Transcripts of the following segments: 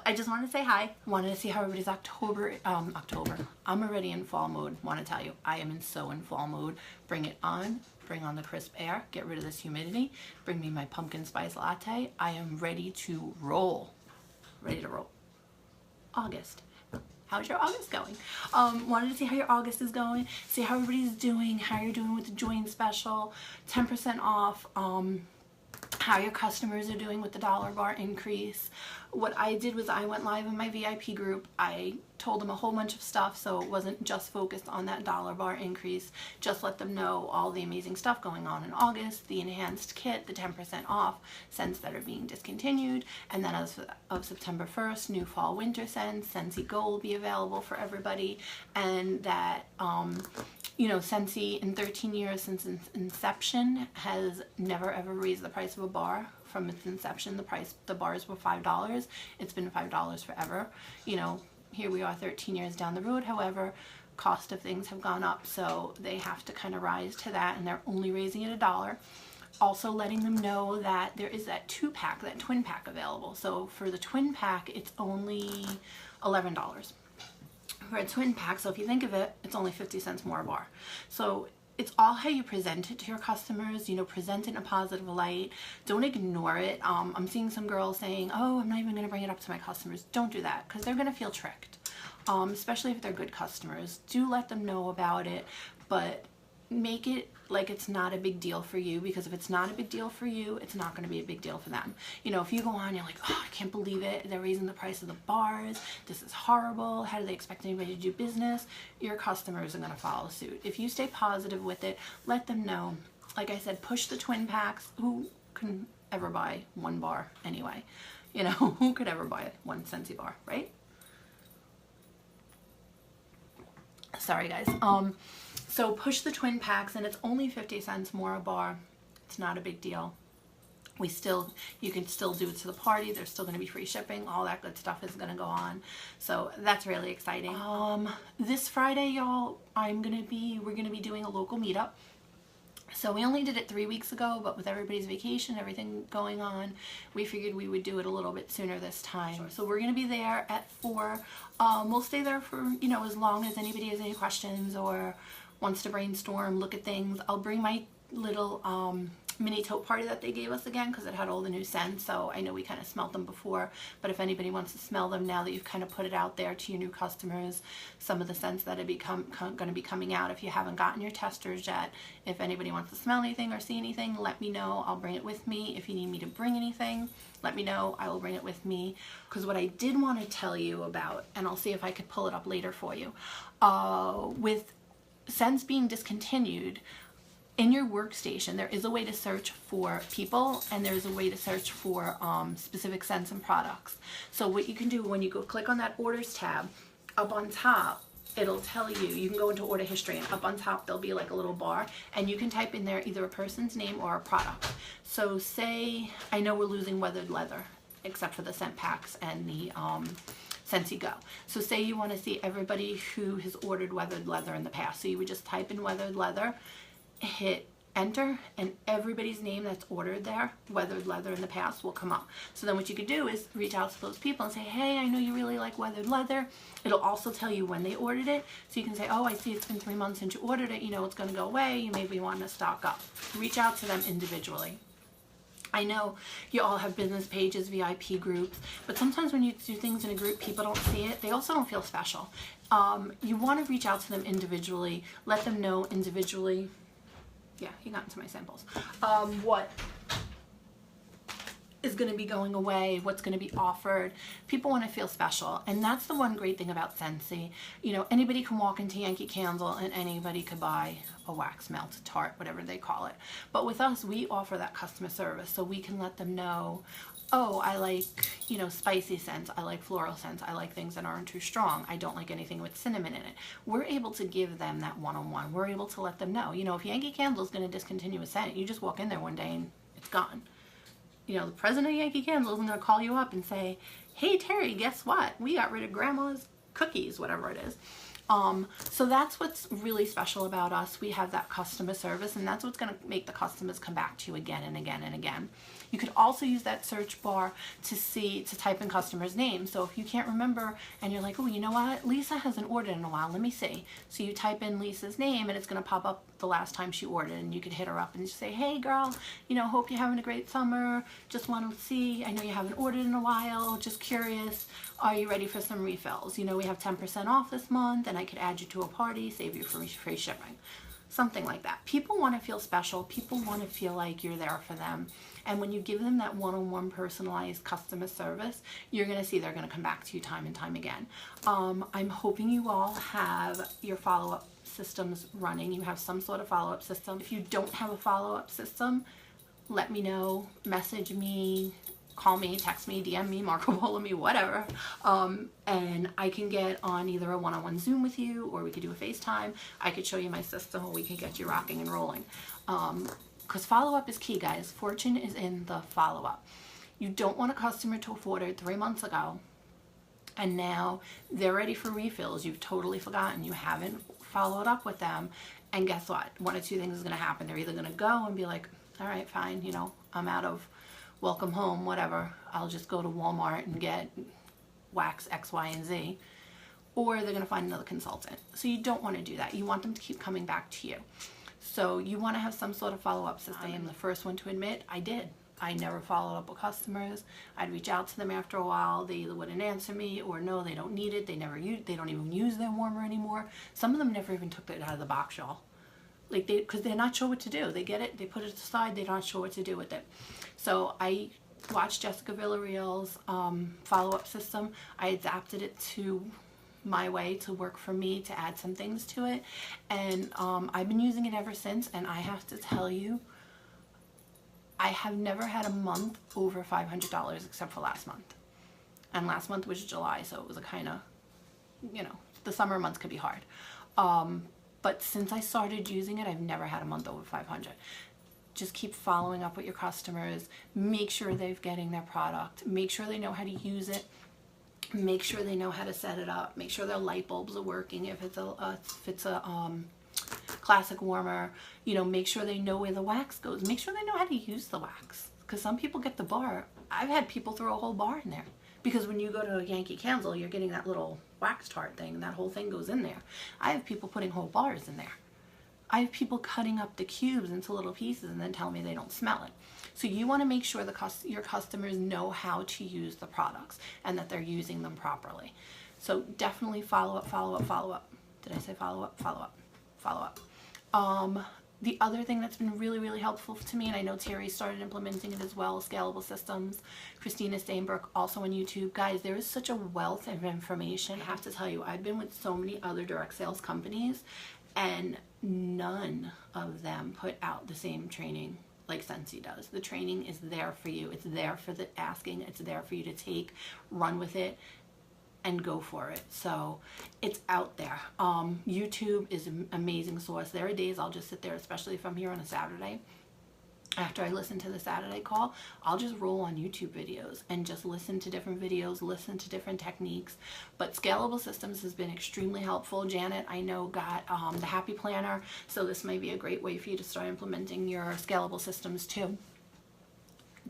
I just wanted to say hi. Wanted to see how everybody's October. I'm already in fall mode. Want to tell you, I am so in fall mode. Bring it on. Bring on the crisp air. Get rid of this humidity. Bring me my pumpkin spice latte. I am ready to roll. Ready to roll. August. How's your August going? Wanted to see how your August is going. See how everybody's doing. How you're doing with the join special. 10% off. How your customers are doing with the dollar bar increase. What I did was I went live in my VIP group. I told them a whole bunch of stuff, so it wasn't just focused on that dollar bar increase. Just let them know all the amazing stuff going on in August, the enhanced kit, the 10% off scents that are being discontinued, and then as of September 1st, new fall winter scents, Scentsy Go will be available for everybody, and that you know, Scentsy in 13 years since its inception has never ever raised the price of a bar. From its inception, the bars were $5. It's been $5 forever. You know, here we are 13 years down the road. However, cost of things have gone up, so they have to kind of rise to that, and they're only raising it $1. Also letting them know that there is that 2-pack, that twin pack available. So for the twin pack, it's only $11. For a twin pack, so if you think of it, it's only 50 cents more a bar. So it's all how you present it to your customers, you know, present it in a positive light. Don't ignore it. I'm seeing some girls saying, oh, I'm not even going to bring it up to my customers. Don't do that, because they're going to feel tricked, especially if they're good customers. Do let them know about it, but make it like it's not a big deal for you, because if it's not a big deal for you, it's not going to be a big deal for them. You know, if you go on, you're like, oh, I can't believe it, they're raising the price of the bars, this is horrible, how do they expect anybody to do business? Your customers are going to follow suit. If you stay positive with it, let them know. Like I said, push the twin packs. Who can ever buy one bar anyway? You know, who could ever buy one Scentsy bar, right? Sorry guys. So push the twin packs, and it's only 50 cents more a bar. It's not a big deal. You can still do it to the party. There's still going to be free shipping. All that good stuff is going to go on. So that's really exciting. This Friday, y'all, we're going to be doing a local meetup. So we only did it 3 weeks ago, but with everybody's vacation, everything going on, we figured we would do it a little bit sooner this time. Sure. So we're going to be there at 4. We'll stay there for, you know, as long as anybody has any questions or wants to brainstorm, look at things. I'll bring my little mini tote party that they gave us again, because it had all the new scents, so I know we kind of smelled them before, but if anybody wants to smell them now that you've kind of put it out there to your new customers, some of the scents that are going to be coming out, if you haven't gotten your testers yet, if anybody wants to smell anything or see anything, let me know. I'll bring it with me. If you need me to bring anything, let me know. I will bring it with me. Because what I did want to tell you about, and I'll see if I could pull it up later for you, with scents being discontinued, in your workstation there is a way to search for people, and there's a way to search for specific scents and products. So what you can do when you go click on that orders tab, up on top it'll tell you, you can go into order history, and up on top there'll be like a little bar, and you can type in there either a person's name or a product. So say, I know we're losing weathered leather except for the scent packs and the Scentsy Go. So say you want to see everybody who has ordered weathered leather in the past. So you would just type in weathered leather, hit enter, and everybody's name that's ordered there, weathered leather in the past, will come up. So then what you could do is reach out to those people and say, hey, I know you really like weathered leather. It'll also tell you when they ordered it. So you can say, oh, I see it's been 3 months since you ordered it. You know it's going to go away. You maybe want to stock up. Reach out to them individually. I know you all have business pages, VIP groups, but sometimes when you do things in a group, people don't see it. They also don't feel special. You want to reach out to them individually, let them know individually. Yeah, he got into my samples. What is going to be going away, what's going to be offered. People want to feel special, and that's the one great thing about Scentsy. You know, anybody can walk into Yankee Candle and anybody could buy a wax melt, a tart, whatever they call it. But with us, we offer that customer service, so we can let them know, oh, I like, you know, spicy scents, I like floral scents, I like things that aren't too strong, I don't like anything with cinnamon in it. We're able to give them that one-on-one. We're able to let them know, you know, if Yankee Candle is going to discontinue a scent, you just walk in there one day and it's gone. You know, the president of Yankee Candle isn't going to call you up and say, hey Terry, guess what? We got rid of grandma's cookies, whatever it is. So that's what's really special about us. We have that customer service, and that's what's going to make the customers come back to you again and again and again. You could also use that search bar to type in customers' names. So if you can't remember and you're like, oh, you know what, Lisa hasn't ordered in a while, let me see. So you type in Lisa's name and it's going to pop up the last time she ordered, and you could hit her up and just say, hey girl, hope you're having a great summer. Just want to see, I know you haven't ordered in a while, just curious, are you ready for some refills? We have 10% off this month and I could add you to a party, save you free shipping. Something like that. People want to feel special. People want to feel like you're there for them. And when you give them that one-on-one personalized customer service, you're going to see they're going to come back to you time and time again. I'm hoping you all have your follow-up systems running. You have some sort of follow-up system. If you don't have a follow-up system, let me know, message me, call me, text me, DM me, Marco Polo me, whatever. And I can get on either a one-on-one Zoom with you, or we could do a FaceTime. I could show you my system, or we can get you rocking and rolling. Because follow-up is key, guys. Fortune is in the follow-up. You don't want a customer to have ordered 3 months ago, and now they're ready for refills. You've totally forgotten. You haven't followed up with them. And guess what? One of two things is going to happen. They're either going to go and be like, all right, fine, I'm out of welcome home, whatever, I'll just go to Walmart and get wax X, Y, and Z, or they're going to find another consultant. So you don't want to do that. You want them to keep coming back to you. So you want to have some sort of follow-up system. I am the first one to admit I did. I never followed up with customers. I'd reach out to them after a while. They either wouldn't answer me, or no, they don't need it. They don't even use their warmer anymore. Some of them never even took it out of the box, y'all. Because they're not sure what to do. They get it, they put it aside, they're not sure what to do with it. So I watched Jessica Villarreal's follow-up system. I adapted it to my way to work for me, to add some things to it. And I've been using it ever since, and I have to tell you, I have never had a month over $500 except for last month. And last month was July, so it was a kind of, the summer months could be hard. But since I started using it, I've never had a month over 500. Just keep following up with your customers. Make sure they're getting their product. Make sure they know how to use it. Make sure they know how to set it up. Make sure their light bulbs are working. If it's a classic warmer, make sure they know where the wax goes. Make sure they know how to use the wax. Because some people get the bar. I've had people throw a whole bar in there. Because when you go to a Yankee Candle, you're getting that little wax tart thing, and that whole thing goes in there. I have people putting whole bars in there. I have people cutting up the cubes into little pieces and then telling me they don't smell it. So you want to make sure your customers know how to use the products and that they're using them properly. So definitely follow up, follow up, follow up. Did I say follow up? Follow up, follow up. The other thing that's been really, really helpful to me, and I know Terry started implementing it as well, scalable systems. Christina Steinberg, also on YouTube. Guys, there is such a wealth of information. I have to tell you, I've been with so many other direct sales companies, and none of them put out the same training like Scentsy does. The training is there for you. It's there for the asking. It's there for you to take, run with it, and go for it. So it's out there. YouTube is an amazing source. There are days I'll just sit there, especially if I'm here on a Saturday. After I listen to the Saturday call, I'll just roll on YouTube videos and just listen to different videos, listen to different techniques. But scalable systems has been extremely helpful. Janet, I know, got the Happy Planner, so this may be a great way for you to start implementing your scalable systems too.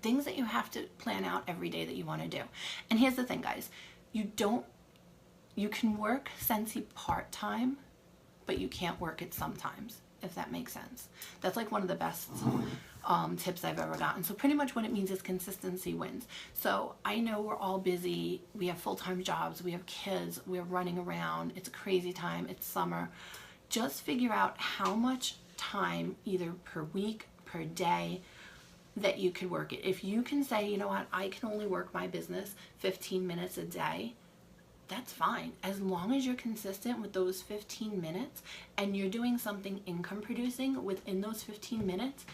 Things that you have to plan out every day that you want to do. And here's the thing, guys. You can work Scentsy part-time, but you can't work it sometimes, if that makes sense. That's like one of the best tips I've ever gotten. So pretty much what it means is consistency wins. So I know we're all busy. We have full-time jobs. We have kids. We're running around. It's a crazy time. It's summer. Just figure out how much time, either per week, per day, that you could work it. If you can say, you know what, I can only work my business 15 minutes a day, that's fine. As long as you're consistent with those 15 minutes and you're doing something income producing within those 15 minutes,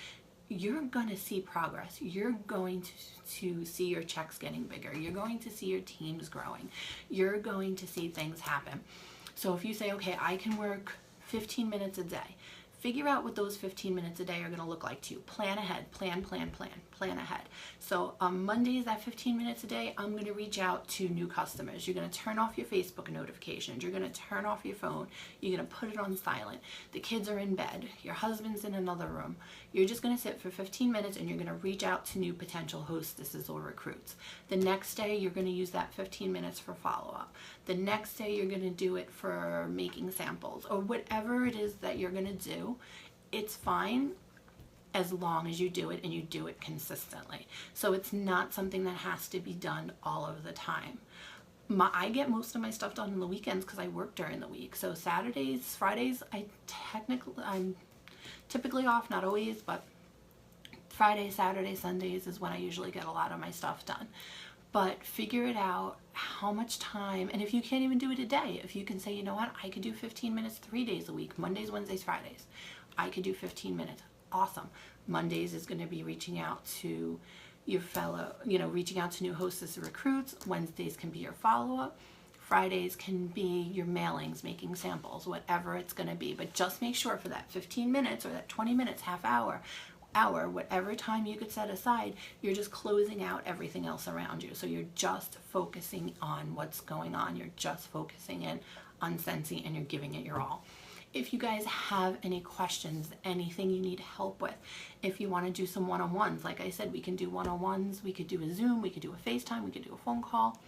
you're going to see progress. You're going to see your checks getting bigger. You're going to see your teams growing. You're going to see things happen. So if you say, okay, I can work 15 minutes a day, figure out what those 15 minutes a day are going to look like to you. Plan ahead, plan ahead. So on Mondays, that 15 minutes a day, I'm going to reach out to new customers. You're going to turn off your Facebook notifications. You're going to turn off your phone. You're going to put it on silent. The kids are in bed. Your husband's in another room. You're just going to sit for 15 minutes and you're going to reach out to new potential hostesses or recruits. The next day, you're going to use that 15 minutes for follow-up. The next day, you're going to do it for making samples or whatever it is that you're going to do. It's fine as long as you do it and you do it consistently. So it's not something that has to be done all of the time. I get most of my stuff done on the weekends because I work during the week. So Saturdays, Fridays, I'm typically off, not always, but Friday, Saturday, Sundays is when I usually get a lot of my stuff done. But figure it out how much time, and if you can't even do it a day, if you can say, you know what, I could do 15 minutes 3 days a week, Mondays, Wednesdays, Fridays, I could do 15 minutes. Awesome. Mondays is going to be reaching out to your fellow, reaching out to new hostess or recruits. Wednesdays can be your follow-up. Fridays can be your mailings, making samples, whatever it's going to be. But just make sure for that 15 minutes or that 20 minutes, half hour, whatever time you could set aside, you're just closing out everything else around you. So you're just focusing on what's going on. You're just focusing in on Scentsy and you're giving it your all. If you guys have any questions, anything you need help with, if you want to do some one-on-ones, like I said, we can do one-on-ones, we could do a Zoom, we could do a FaceTime, we could do a phone call,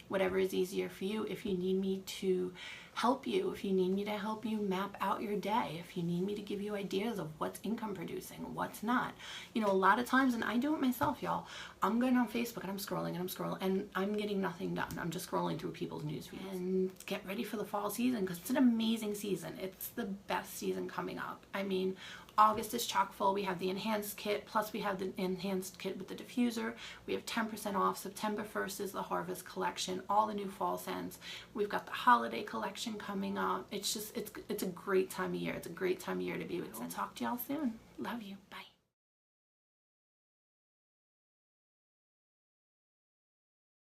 whatever is easier for you. If you need me to help you, if you need me to help you map out your day, if you need me to give you ideas of what's income producing, what's not. A lot of times, and I do it myself, y'all, I'm going on Facebook and I'm scrolling and I'm getting nothing done. I'm just scrolling through people's newsfeeds. And get ready for the fall season because it's an amazing season. It's the best season coming up. I mean, August is chock full. We have the enhanced kit, plus we have the enhanced kit with the diffuser. We have 10% off. September 1st is the harvest collection, all the new fall scents. We've got the holiday collection coming up. It's a great time of year. It's a great time of year to be with. I'll talk to y'all soon. Love you. Bye.